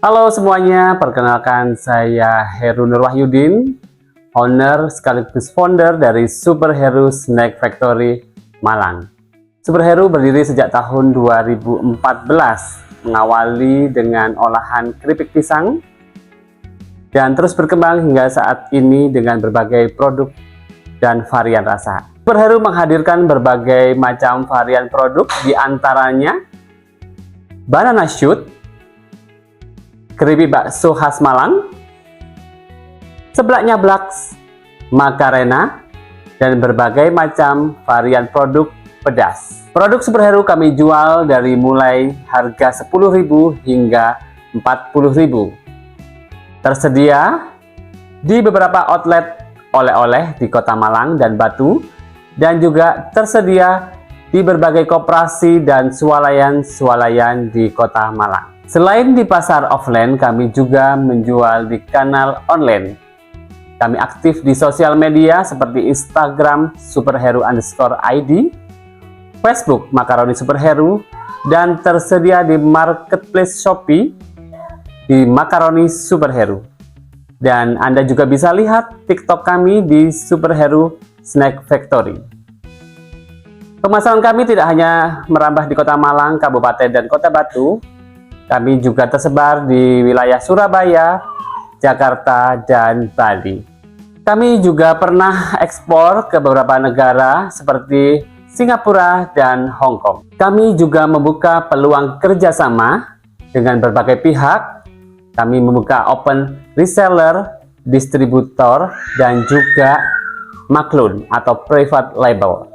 Halo semuanya, perkenalkan saya Heru Nur Wahyudin, owner sekaligus founder dari Super Heru Snack Factory Malang. Super Heru berdiri sejak tahun 2014, mengawali dengan olahan keripik pisang dan terus berkembang hingga saat ini dengan berbagai produk dan varian rasa. Super Heru menghadirkan berbagai macam varian produk, diantaranya banana shoot, keripik bakso khas Malang, seblak nyablak, makarena, dan berbagai macam varian produk pedas. Produk Super Heru kami jual dari mulai harga 10.000 hingga 40.000. Tersedia di beberapa outlet oleh-oleh di Kota Malang dan Batu, dan juga tersedia di berbagai koperasi dan swalayan-swalayan di Kota Malang. Selain di pasar offline, kami juga menjual di kanal online. Kami aktif di sosial media seperti Instagram superheru_id, Facebook Makaroni Super Heru, dan tersedia di marketplace Shopee di Makaroni Super Heru. Dan Anda juga bisa lihat TikTok kami di Super Heru Snack Factory. Pemasaran kami tidak hanya merambah di Kota Malang, Kabupaten, dan Kota Batu. Kami juga tersebar di wilayah Surabaya, Jakarta, dan Bali. Kami juga pernah ekspor ke beberapa negara seperti Singapura dan Hong Kong. Kami juga membuka peluang kerjasama dengan berbagai pihak. Kami membuka open reseller, distributor, dan juga maklun atau private label.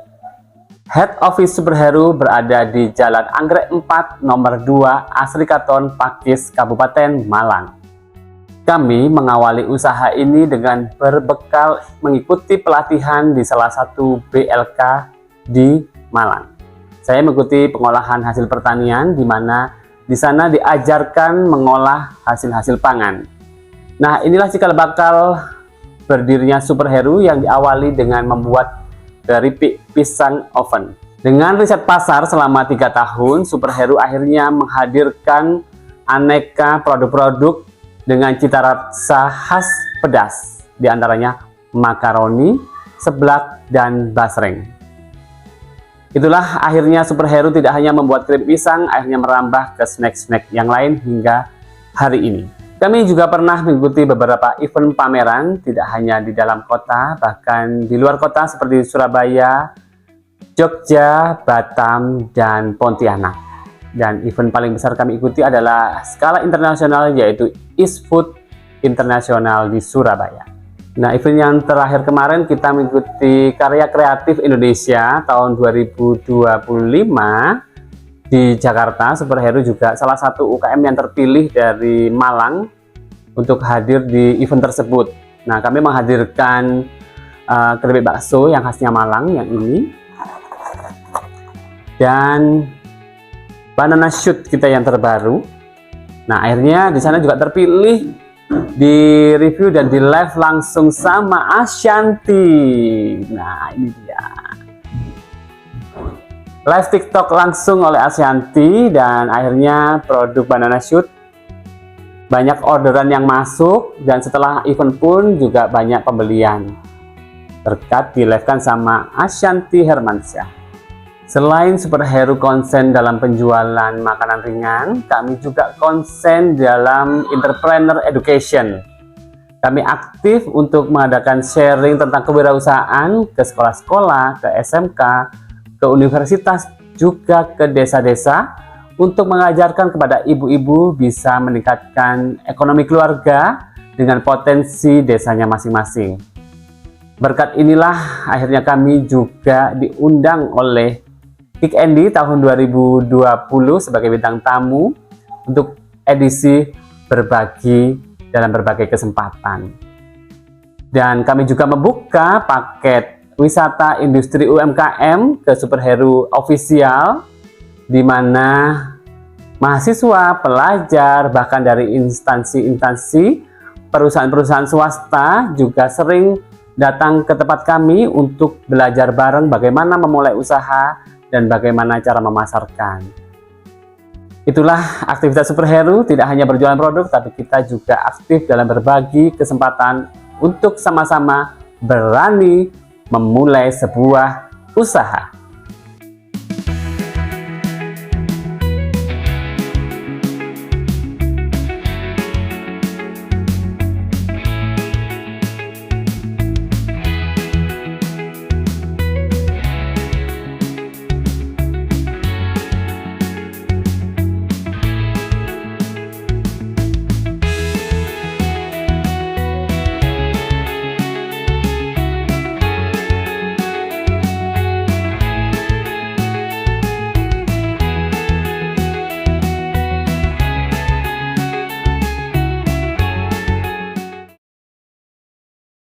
Head Office Super Heru berada di Jalan Anggrek 4 nomor 2 Asrikaton, Pakis, Kabupaten Malang. Kami mengawali usaha ini dengan berbekal mengikuti pelatihan di salah satu BLK di Malang. Saya mengikuti pengolahan hasil pertanian, di mana di sana diajarkan mengolah hasil-hasil pangan. Nah, inilah cikal bakal berdirinya Super Heru yang diawali dengan membuat keripik pisang oven. Dengan riset pasar selama 3 tahun, Super Heru akhirnya menghadirkan aneka produk-produk dengan cita rasa khas pedas, diantaranya makaroni, seblak, dan basreng. Itulah akhirnya Super Heru tidak hanya membuat keripik pisang, akhirnya merambah ke snack-snack yang lain hingga hari ini. Kami juga pernah mengikuti beberapa event pameran, tidak hanya di dalam kota, bahkan di luar kota seperti Surabaya, Jogja, Batam, dan Pontianak. Dan event paling besar kami ikuti adalah skala internasional, yaitu East Food Internasional di Surabaya. Nah, event yang terakhir kemarin kita mengikuti Karya Kreatif Indonesia tahun 2025 di Jakarta. Super Heru juga salah satu UKM yang terpilih dari Malang untuk hadir di event tersebut. Nah, kami menghadirkan keripik bakso yang khasnya Malang yang ini, dan banana shoot kita yang terbaru. Nah, akhirnya di sana juga terpilih, di review dan di live langsung sama Ashanti. Nah, ini dia live TikTok langsung oleh Ashanti, dan akhirnya produk banana shoot banyak orderan yang masuk, dan setelah event pun juga banyak pembelian berkat di live kan sama Ashanti Hermansyah. Selain Super Heru konsen dalam penjualan makanan ringan, kami juga konsen dalam entrepreneur education. Kami aktif untuk mengadakan sharing tentang kewirausahaan ke sekolah-sekolah, ke SMK, ke universitas, juga ke desa-desa, untuk mengajarkan kepada ibu-ibu bisa meningkatkan ekonomi keluarga dengan potensi desanya masing-masing. Berkat inilah akhirnya kami juga diundang oleh Kick Andy tahun 2020 sebagai bintang tamu untuk edisi berbagi dalam berbagai kesempatan. Dan kami juga membuka paket wisata industri UMKM ke Super Heru Official, di mana mahasiswa, pelajar, bahkan dari instansi-instansi, perusahaan-perusahaan swasta juga sering datang ke tempat kami untuk belajar bareng bagaimana memulai usaha dan bagaimana cara memasarkan. Itulah aktivitas superhero, tidak hanya berjualan produk, tapi kita juga aktif dalam berbagi kesempatan untuk sama-sama berani memulai sebuah usaha.